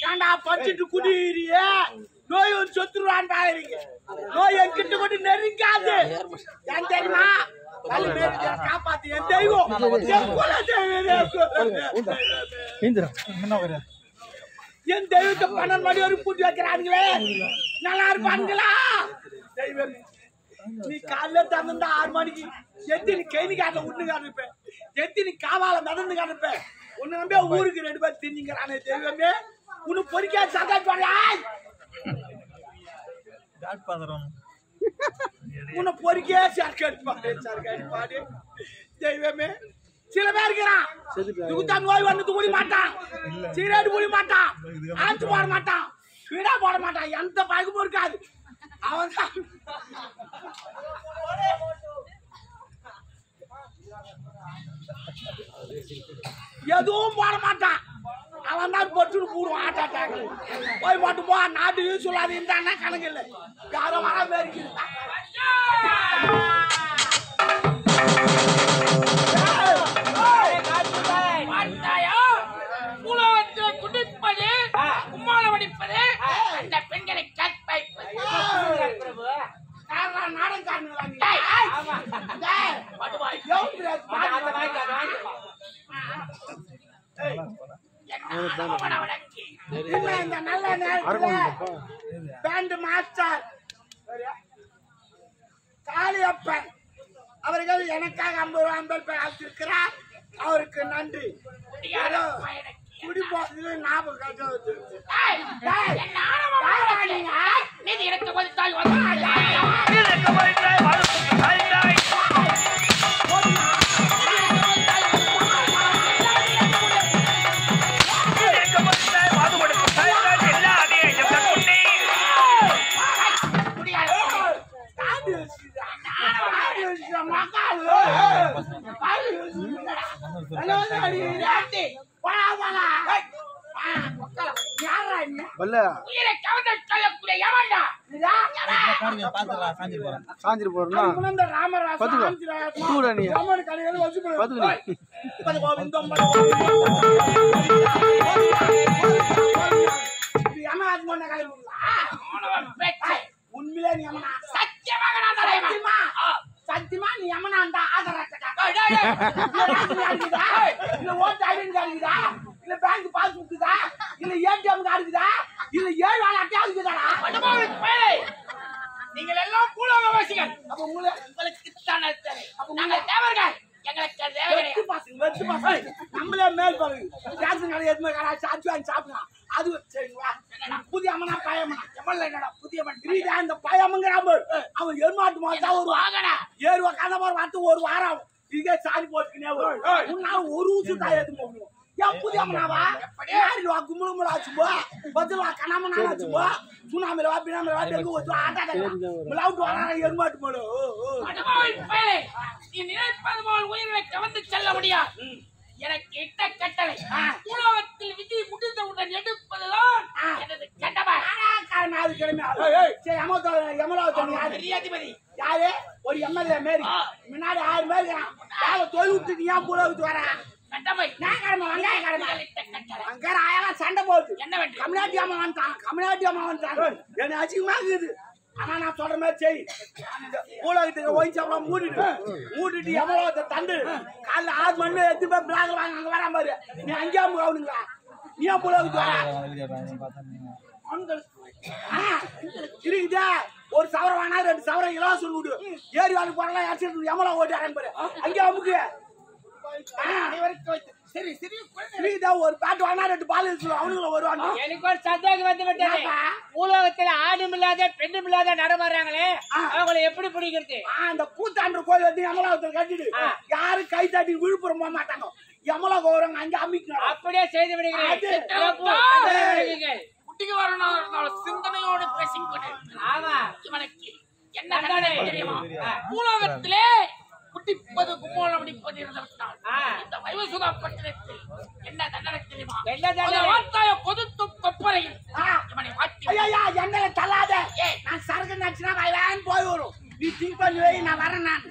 ஏண்டா பச்சிட்டு குடியிறிய நோய் ஒரு சொத்துருவான் பாருங்க நோய் என்கிட்ட கூட நெருங்காது ஏன் தெரியுமா காப்பாத்து என் தெய்வம் என் தெய்வத்தை 12 மணி வரைக்கும் பூட்டி வைக்கிறானுங்களே நல்லா இருப்பானுங்களா தெய்வம் நீ காலைல தந்தா 6 மணிக்கு எத்தினி கைனி காட்டில உண்ணு காணிப்பேன் எத்தினி காவால மிதந்து காணிப்பேன் உன்னை நம்பே ஊருக்கு 2 பேர் தெரிஞ்சுங்கிறானே தெய்வமே உனக்கு பொறிக்கா சர்க்கார் உன்னை பொறிக்கே சர்க்கார் பாடு தெய்வமே சில பேர் இருக்கிறான் நோய் வந்து குடி மாட்டான் சிகரெட் குடி மாட்டான் ஆச்சு போட மாட்டான் வீடா போட மாட்டான் எந்த பழக்கமும் இருக்காது அவன் தான் எதுவும் போட மாட்டான் அவன் தான் பொட்டு போடுவான் ஹார்ட் அட்டாக் போய் மட்டும் போ நாட்டுக்கு சொல்லாது இருந்தான்னா கணக்கு இல்லை யாரும் வர மாதிரி குடிப்பது கும்மாள வடிப்பது அந்த பெண்களை கற்பழிப்பது இந்த நல்ல நேரத்துல பேண்ட் மாஸ்டர் காளியப்பன் அவர்கள் எனக்காக 50 ரூபாய் அழைத்திருக்கிறார் அவருக்கு நன்றி குடி போறது ஞாபகம் உண்மையிலே நீ அம்மனா சத்தியமா சத்தியமா நீ அம்மனா ஆதரா இல்ல ஓட்டு ஐடென்டி கார்டுதா இல்ல பேங்க் பாஸ்புக் இருக்குதா இல்ல ஏடிஎம் கார்டு இருக்குதா இல்ல 7 ஆள் அட்டையா இருக்குதாடா நீங்கள் எல்லாம் பூலோகவாசிகள் அப்ப உங்களுக்கு தான தேவை அப்ப நாங்க தேவர்கள் எங்களுக்கு தேவை வெச்சு பாஸ் நம்மளே மேல் பாருங்க ஜாக்சன் கடை எதுமே கடை சாச்சுவான் சாப்பிடலாம் அது சரிங்களா புதிய அம்மனா பாயம்மனா எம்மல்ல என்னடா புதிய அம்மன் கிரீடா இந்த பாயம்மங்கறாம அவன் எருமாட்டு மாத்தா ஒரு வாங்கடா ஏறுவ கனவர் வந்து ஒரு வாரம் இங்கே சாரி போட்டுக்கினே உன்னால ஒரு ஊசு தாயது போகும் யா புதிய அம்மனாவா யாரு வா குமுமுல ஆச்சுபோ பதிலா கனமனா ஆச்சுபோ சுனாமில வா பினாமில வா தெக்கு வந்து ஆட்டாடா மலவுட் வாரா எருமாட்டு போடு அடமாய் பேலே நீ நினைப்பது போல் உயிரை கவர்ந்து செல்ல முடியாது எனக்கு இட்ட கட்டளை உலகத்தில் விதி முடிந்தவுடன் எடுப்பதுதான் எனது கட்டளை காரணம் கிளம்பி சரி யமலோகத்தோட அதிபதி யாரு ஒரு எம்எல்ஏ மாரி முன்னாடி 6 பேர் இருக்கான் தொழில் விட்டு ஏன் பூலோகத்துக்கு வர கட்டளை நான் கிளம்ப வெங்காய கிளம்பி அங்க ஆயாலாம் சண்டை போகுது என்ன வேணும் கம்யூனிட்டி அம்மா வந்துட்டான் என்ன அதிகமா இருக்குது ஆனா நான் சொல்ற மாதிரி செய் பூலோகத்துக்கு ஒயிச்சாப்லாம் மூடிட்டு எமலோகத்தை தந்து காலைல 6 மணி எடுத்து போய் பிளாக் வாங்க அங்க வரா பாரு நீ அங்கேயா போகணுங்களா நீ ஏன் பூலோகத்துக்கு இருக்குதா ஒரு சவரம் வாங்கினா 2 சவரம் இலவசம் விடு ஏறி வாங்க போறலாம் யாச்சும் எமலோ ஓட்டி ஆரம்பி பாரு அங்கேயா அமுக்கு சரி சரி ஒரு பேட் வாங்கினா 2 பால் அவனுங்கள வருவாங்க எனக்கு ஒரு சந்தேகம் வந்து விட்டது பூலோகத்துல ஆடும் இல்லாத பெண்ணும் இல்லாத நடமாடுறாங்களே அவங்களை எப்படி பிடிக்கிறது அந்த கூத்தாண்டு கோயில் வந்து எமலோகத்தில் கட்டிடு யாரும் கை தட்டி விழுப்புரம் போக மாட்டாங்க எமலோகம் வரவங்க அங்க அமைக்கணும் அப்படியே செய்து விடுகிறேன் குட்டிக்கு வரணும் சிந்தனையோடு பேசிக்கொண்டு ஆமா இவனுக்கு என்ன தெரியுமா பூலோகத்திலே குட்டிப்பது கும்மோளம் அடிப்பது இருந்திருந்தால் இந்த வைவசுதா பட்டணத்தில் என்ன தண்டனை தெரியுமா கொதுத்தும் கொப்பரையில் இவனை மாட்டி என்ன தள்ளாத நான் சரக்கு நச்சுனா வேன் போய் வரும் நீ திங்க் பண்ணி வை நான் வரேன் நான்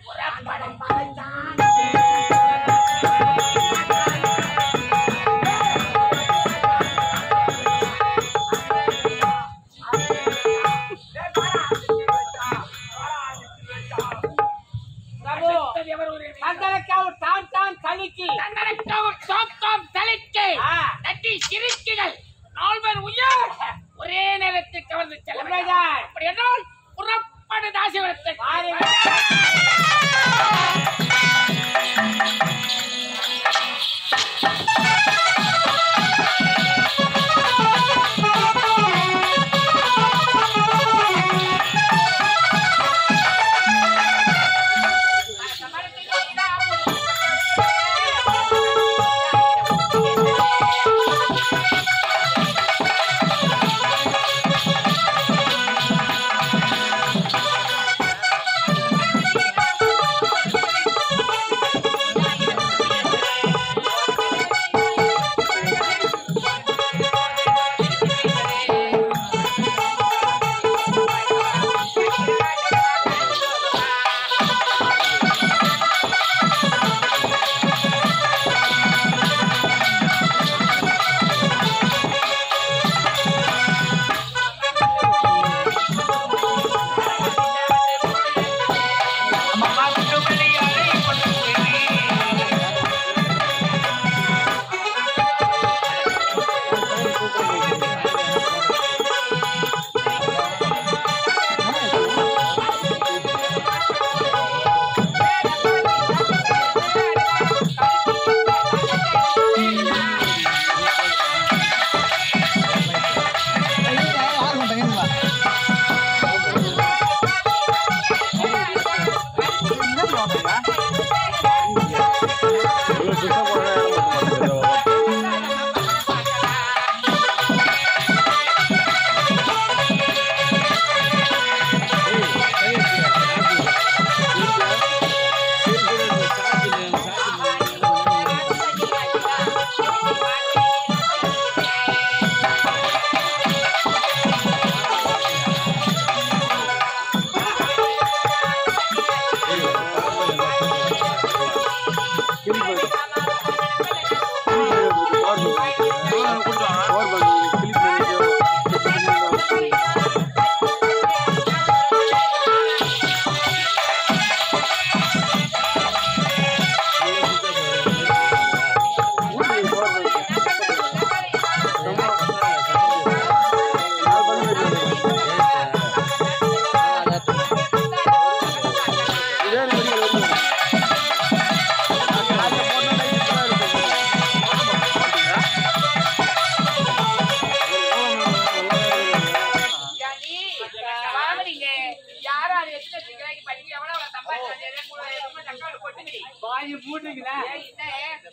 மூட்டுங்களா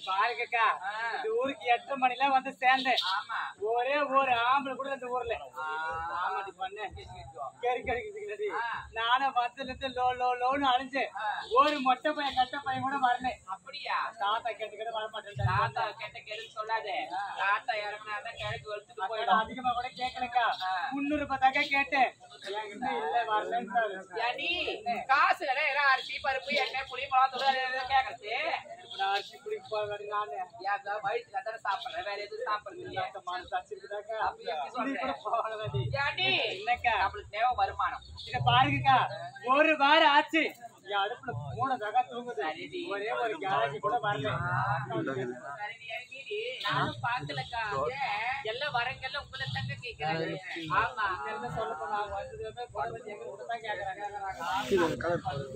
பாருங்கக்கா இந்த ஊருக்கு 8 மணில வந்து சேர்ந்தேன் ஒரே ஒரு ஆம்பளை கூட இந்த ஊர்ல பண்ண கறி கறிக்குது நானும் வந்ததுல இருந்து லோன்னு அழிஞ்சேன் ஒரு மொட்டை பையன் கட்ட பையன் கூட வரல அப்படியா தாத்தா கேட்டு வர மாட்டேன் தாத்தா கேட்டு சொல்லாதே தாத்தா இறங்கினாதான் கிழக்கு வளர்த்துட்டு போயிடும் அதிகமா கூட கேட்கலக்கா 300 ரூபாய் கேட்டேன் இல்ல வரலன்னு காசு அரிசி பருப்பு எண்ணெய் புளி மிளகா கேக்குறது அரிசி புளி நானு வயிற்று கத்தான சாப்பிடுறேன் வேற எதுவும் சாப்பிடுறேன் நம்மளுக்கு தேவை வருமானம் இத பாருங்கக்கா ஒரு வாரம் ஆச்சு அடுப்புல 3 தகா தூங்குது ஒரே ஒரு கேரேஜ் கூட வரல நானும் பாக்கலக்கா எல்லாம் வரங்கெல்லாம் உங்களை தங்க கேக்குறாங்க ஆமா என்ன சொல்ல போனா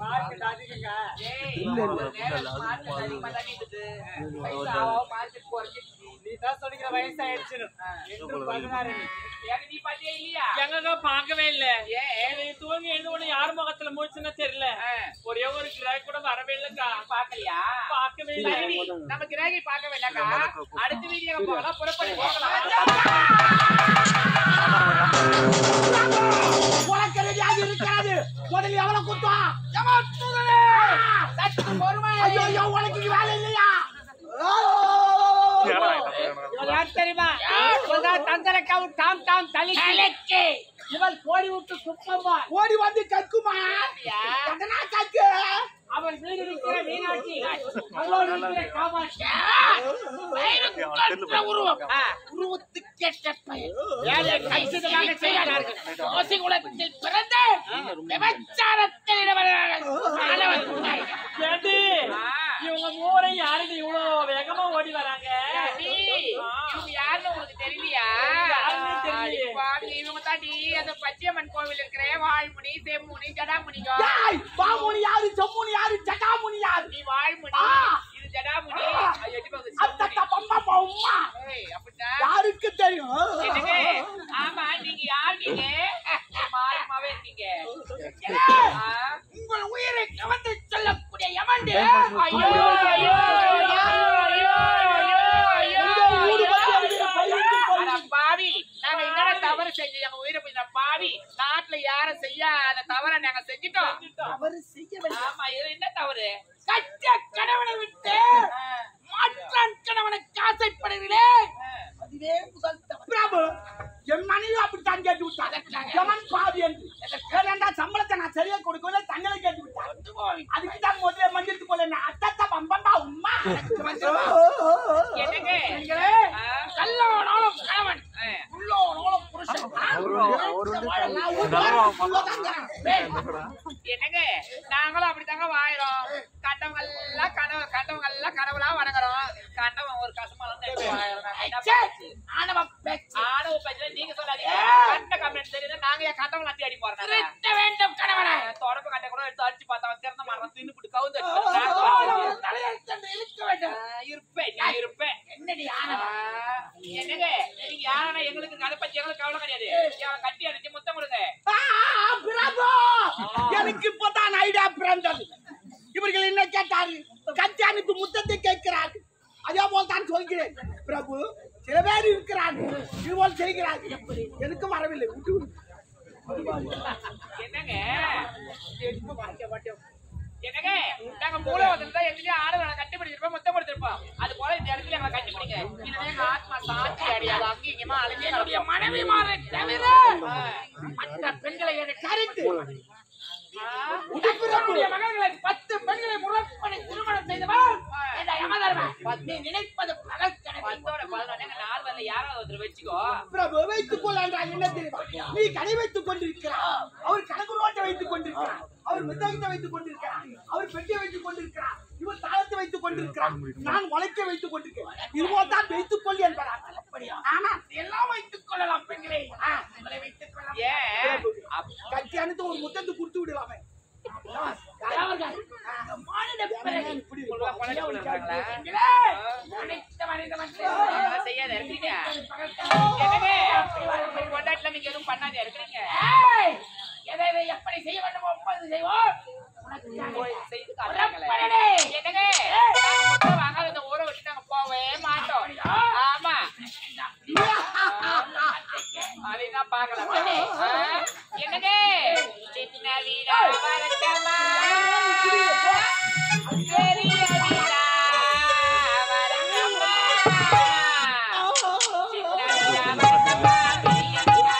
மார்க்கெட் அதிகங்க நீதான் சொல்லிக்கிற வயசு ஆயிடுச்சு நீ பாத்தியா இல்லையா எங்க பாக்கவே இல்ல தூங்கி எழுந்து யார் முகத்துல முடிச்சுன்னா தெரியல ஒரே ஒரு கிராகி கூட வரவே இல்லக்கா பாக்கலையா பாக்கவே இல்ல நம்ம கிராகி பார்க்கவே இல்லக்கா அடுத்த வீடியோ போகலாம் புறப்படி போகலாம் இருக்காது முதல்ல எவ்வளவு குத்தம் ஐயோ உனக்கு வேலை இல்லையா தெரியுமா தந்தரக்காவும் டாம் டாம் தள்ளி இவள் கோடி விட்டு குப்பம்மா ஓடி வந்து கக்குமா கக்கு அவள் வீடு இருக்கிற மீனாட்சி அவளோடு இருக்கிற காமாட்சி உருவத்துக்கேற்ற பெயர் குலத்தில் பிறந்த விபச்சாரத்தில் இவங்க மூரை யாருக்கு இவ்வளவு வேகமா ஓடி வராங்க யாருன்னு உங்களுக்கு தெரியலையா இவங்க தாண்டி அந்த பச்சையம்மன் கோவில் இருக்கிற வாழ்முனி செம்முனி ஜடாமுனிங்க வாமுனி யாரு செம்முனி யாரு ஜடாமுனி யாரு நீ வாழ்முனி இது ஜடாமுனி யாருக்கு தெரியும் ஆமா நீங்க யார் நீங்க மாயமாவே இருக்கீங்க உங்கள் உயிரை கவர்ந்து சொல்லக்கூடிய யமண்டு பாவி நாங்க என்னடா தவறு செஞ்சு எங்க உயிரை போய் பாவி நாட்டுல யாரும் செய்யாத தவற நாங்க செஞ்சிட்டோம் தவறு செய்ய ஆமா இது என்ன தவறு கட்ட கணவனை விட்டு மாற்றான் கணவனை காசைப்படுகிறே அதுவே முதல் தவறு பிரபு என் மனைவி அப்படித்தான் கேட்டு விட்டான் பாவி என்று சம்பளத்தை நான் சரியா கொடுக்கல தங்களை கேட்டு விட்டான் அதுக்கு தான் முதல்ல மஞ்சள் போல அத்தா பம்பா உமா கல்லவனாலும் கணவன் உள்ளவனாலும் புருஷன் என்னங்க நாங்களும் அப்படித்தாங்க வாயிரோம் கண்டவங்க எல்லாம் கடவுளா வணங்குறோம் கண்டவன் ஒரு கசமால ஆணவ பேச்சு நீங்க சொல்லாதீங்க கண்ட கம்ப்ளைண்ட் தெரியுது நாங்க என் கண்டவங்க அத்தி அடி போறோம் வேண்டும் கணவனை தொடப்பு கட்டை கூட எடுத்து அடிச்சு பார்த்தா திறந்த மரம் தின்னு கவுந்து இருப்பேன் என்னடி என்னங்க நீங்க யாரா எங்களுக்கு கதை பத்தி எங்களுக்கு கவலை கிடையாது கட்டி அடிச்சு முத்தம் கொடுங்க எனக்கு இப்பதான் ஐடியா பிறந்தது இவர்கள் என்ன கேட்டாரு கட்டி அனுப்பி முத்தத்தை கேட்கிறாரு அதே போல் தான் சொல்கிறேன் பிரபு சில பேர் இருக்கிறார்கள் இதுபோல் செய்கிறார்கள் எனக்கு வரவில்லை என்னங்க என்னங்க நாங்க மூளை வந்திருந்தா எத்தனையோ ஆளுகளை கட்டிப்பிடிச்சிருப்போம் முத்தம் கொடுத்திருப்போம் அது போல இந்த இடத்துல எங்களை கட்டிப்பிடிங்க இதுவே எங்க ஆத்மா சாட்சி அடையாது அங்கேயும் இங்கேயுமா அழைச்சி என்னுடைய மனைவி மாற தவிர மற்ற பெண்களை எனக்கு கருத்து மகன்களை 10 பெண்களை முறைப்படி திருமணம் செய்தவன் நீ நினைப்பது பகல் கனவு யாராவது வச்சுக்கோ பிரபு வைத்துக் கொள்ள என்ன தெரியுமா நீ கடை வைத்துக் கொண்டிருக்கிறார் அவர் கணக்கு நோட்டை வைத்துக் கொண்டிருக்கிறார் அவர் புத்தகத்தை வைத்துக் கொண்டிருக்கிறார் அவர் பெட்டியை வைத்துக் கொண்டிருக்கிறார் இவர் தாளத்தை வைத்துக் கொண்டிருக்கிறார் நான் வழக்கை வைத்துக் கொண்டிருக்கிறேன் இதுபோல் தான் வைத்துக் கொள் என்பதால் ஆனா எல்லாம் வைத்துக் கொள்ளலாம் பெண்களே வைத்துக் கொள்ளலாம் கட்சி அனுத்து ஒரு முத்தத்தை கொடுத்து விடலாமே நீங்க எதுவும் பண்ணாத இருக்கிறீங்க எதை எப்படி செய்ய வேண்டும் செய்வோம் என்னங்க அதைதான் பார்க்கலாம். என்னங்க சின்ன வீரா வரட்டமா பெரிய வீரா வரட்டமா சின்ன வீரா வரட்டமா பெரிய வீரா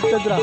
Cedra.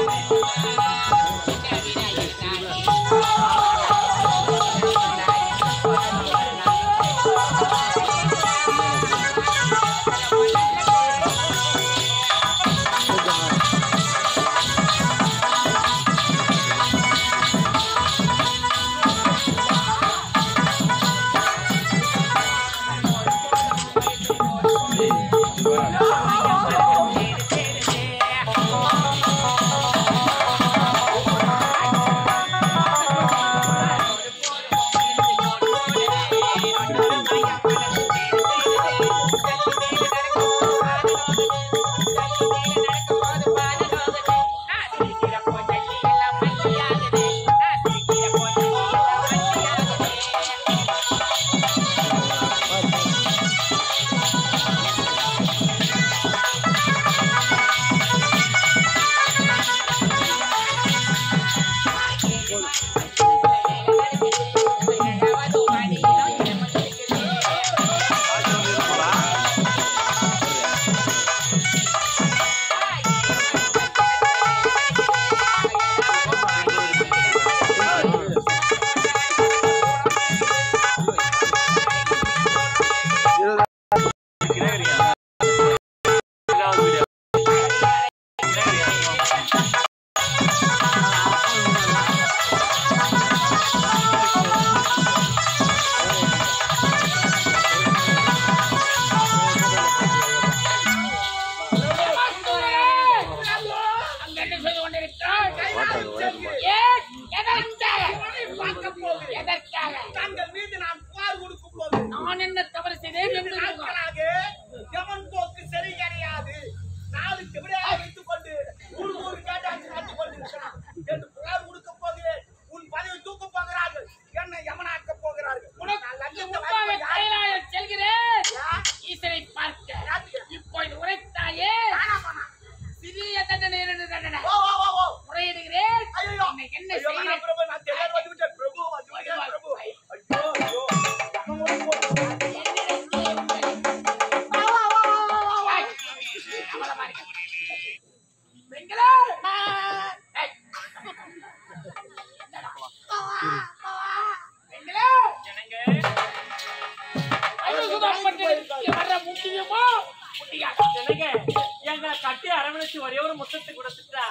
கட்டி அரவணைச்சு ஒரே ஒரு முத்தத்தை கொடுத்துட்டா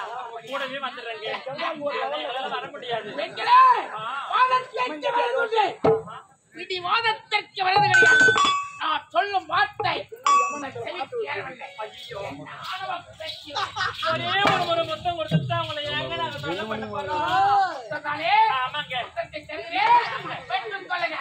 கூடவே வந்துடுறாங்க. வர முடியாது. வாதத்திற்கு வரது கிடையாது. நான் சொல்லும் வார்த்தை ஒரே ஒரு முத்தம் கொடுத்துட்டா உங்களை ஏங்க நாங்க சொல்ல பண்ண போறோம். ஆமாங்க பெற்றுக் கொள்ளுங்க.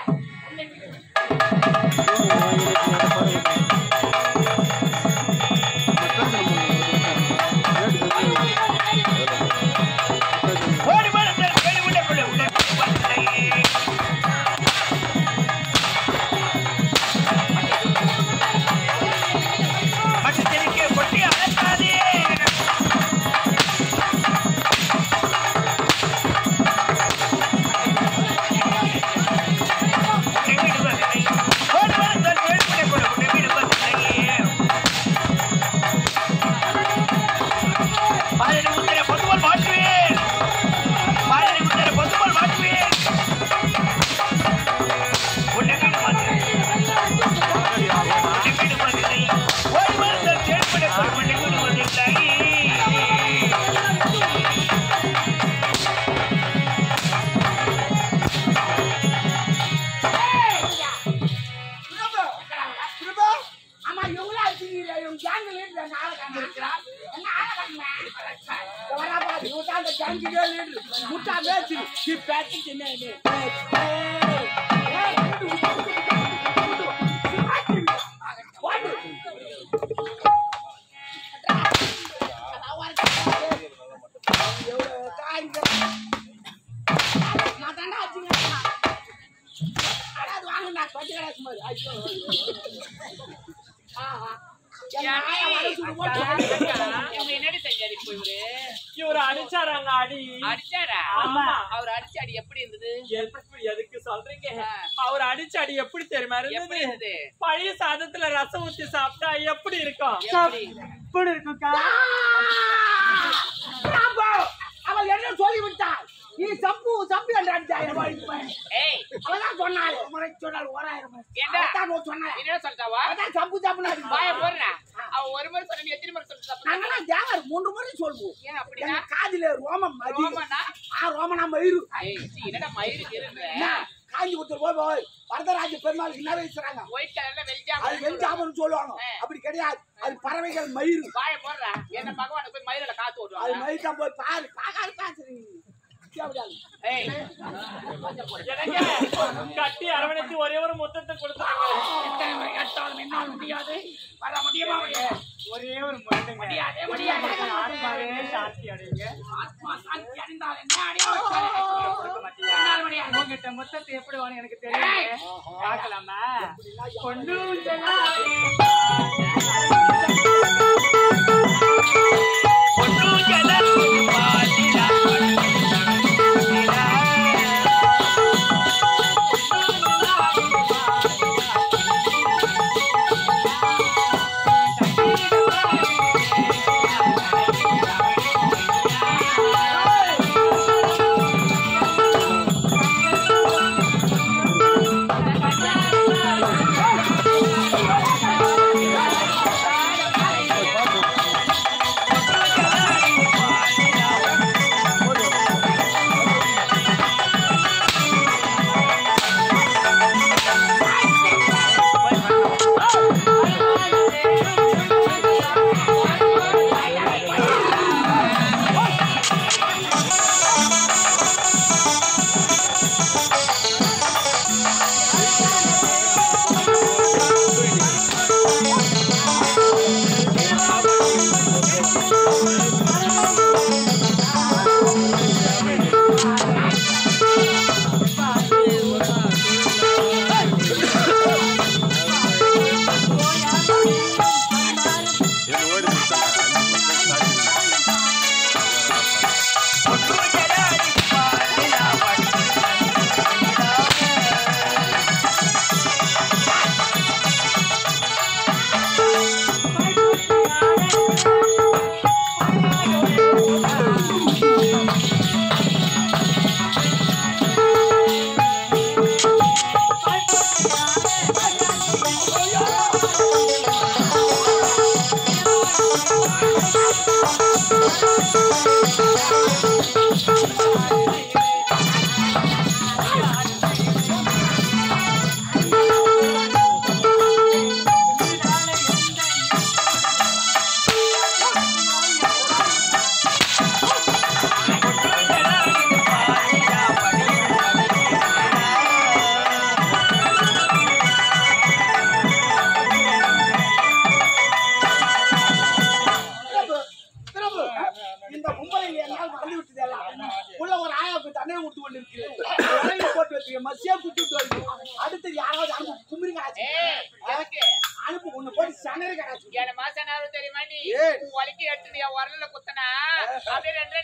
வராப்பா இவன் அந்த கேங்கிலே லீடர் முட்டா மேட்ச் நீ பேட்டிங் என்ன இவரு அடிச்சாராங்க அடி அடிச்சாரா? ஆமா. அவர் அடிச்ச அடி எப்படி இருந்தது? எதுக்கு சொல்றீங்க? அவர் அடிச்ச அடி எப்படி தெரியுமா எப்படி இருந்தது? இருந்தது? பழைய சாதத்துல ரசம் ஊத்தி சாப்பிட்டா எப்படி இருக்கும்? எப்படி இருக்கும்க்கா? அவள் என்ன சொல்லிவிட்டாள்? நீ சப்பு என்று அடிச்சாய் ஏய், அவதான் சொன்னாள் முறை சொன்னால் 1000 ஏண்டா? சொன்னேன் என்ன சொல்லிட்டாவா? அதான் சப்பு சப்புன்னு வாய போடுறா. அவ ஒரு முறை சொன்ன, நீ எத்தனை முறை சொல்லிட்டா? நாங்கெல்லாம் தேவர் 3 முறை சொல்வோம். ஏன் அப்படின்னா? எங்க காதில ரோமம் மதி. ரோமனா? ரோமனா மயிறு. ஏய், என்னடா மயிறு இருந்த? காஞ்சி கொடுத்து போய் வரதராஜ பெருமாள் என்ன வைக்கிறாங்க? ஒயிட் கலர்ல வெள்ளிஜாம். அது வெஞ்சாமன்னு சொல்லுவாங்க. அப்படி கிடையாது. அது பறவைகள் மயிறு. வாய போடுறா. என்ன பகவானுக்கு போய் மயிரில காத்து அது ஓடுவாங்க. மயிறு தான் போய் பாரு. பாக்காது பேசுறீங்க. ஏய், கட்டி அரவணைச்சு ஒரே ஒரு முத்தத்தை கொடுத்தாங்க. முடியாது. வர முடியுமா? ஒரே ஒரு முத்தம் முடியாது, முடியாது. ஆத்மாவே சாந்தி அடையுங்க. ஆத்மா சாந்தி அடைந்தால் என்ன அடையும்? உங்ககிட்ட முத்தத்தை எப்படி வேணும் எனக்கு தெரியும். பார்க்கலாமா? பொண்ணு அடுத்து யாராவது அனுப்பு கும்பிடுங்க அனுப்பு ஒண்ணு போட்டு சனரு கராச்சு என்ன மாசனாரு தெரியுமா நீ வலிக்கு எடுத்து நீ வரல குத்தனா அப்படியே ரெண்டு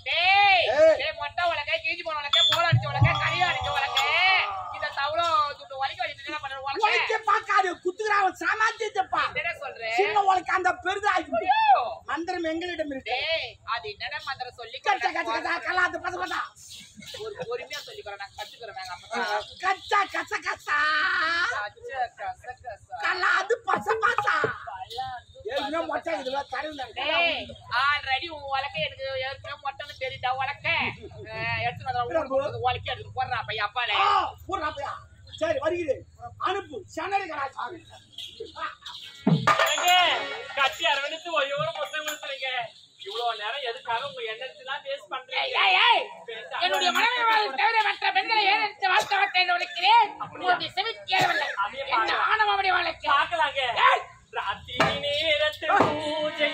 டேய் மொட்டை உலகை கீஞ்சி போன உலகை போல அடிச்ச உலகை கரியா அடிச்ச உலகை இந்த தவளோ துட்டு வலிக்கு வலிக்கு என்ன பண்ற உலகை பாக்காத குத்துறாவ சாமாத்தியப்பா என்ன சொல்றே சின்ன உலகை அந்த பெருதாகி மந்திரம் எங்களிடம் இருக்கு டேய் அது என்னடா மந்திரம் சொல்லி கச்ச கலாத பதபதா ஒரு பொறுமையா சொல்லிக்கறேன் நான் கத்துக்கறேன் அப்பா கச்ச கச்ச கச்சா கலாது பசபசா ஏன்னா மொட்டை இதுல தரல டேய் ஆல்ரெடி உன் வலக்கே எனக்கு ஏற்கனவே மொட்டன்னு தெரியுதா வலக்கே எடுத்து வந்து வலக்கே எடுத்து போறா பையா அப்பாலே போறா பையா சரி வருகிறேன் அனுப்பு சனரு கராச்சு கட்டி இவரும் மொத்தம் கொடுத்துருங்க. இவ்வளவு நேரம் எதுக்காக உங்க எனர்ஜி எல்லாம் வேஸ்ட் பண்றீங்க? என்னுடைய மனைவி தவிர மற்ற பெண்களை ஏறெடுத்து வாழ்க்கை வாழ்க்கை உழைக்கிறேன். உங்களுடைய செவிக்கு ஏறவில்லை. என்ன ஆணவம் அப்படி வாழ்க்கை பார்க்கலாங்க. ராத்திரி நேரத்தில் பூஜை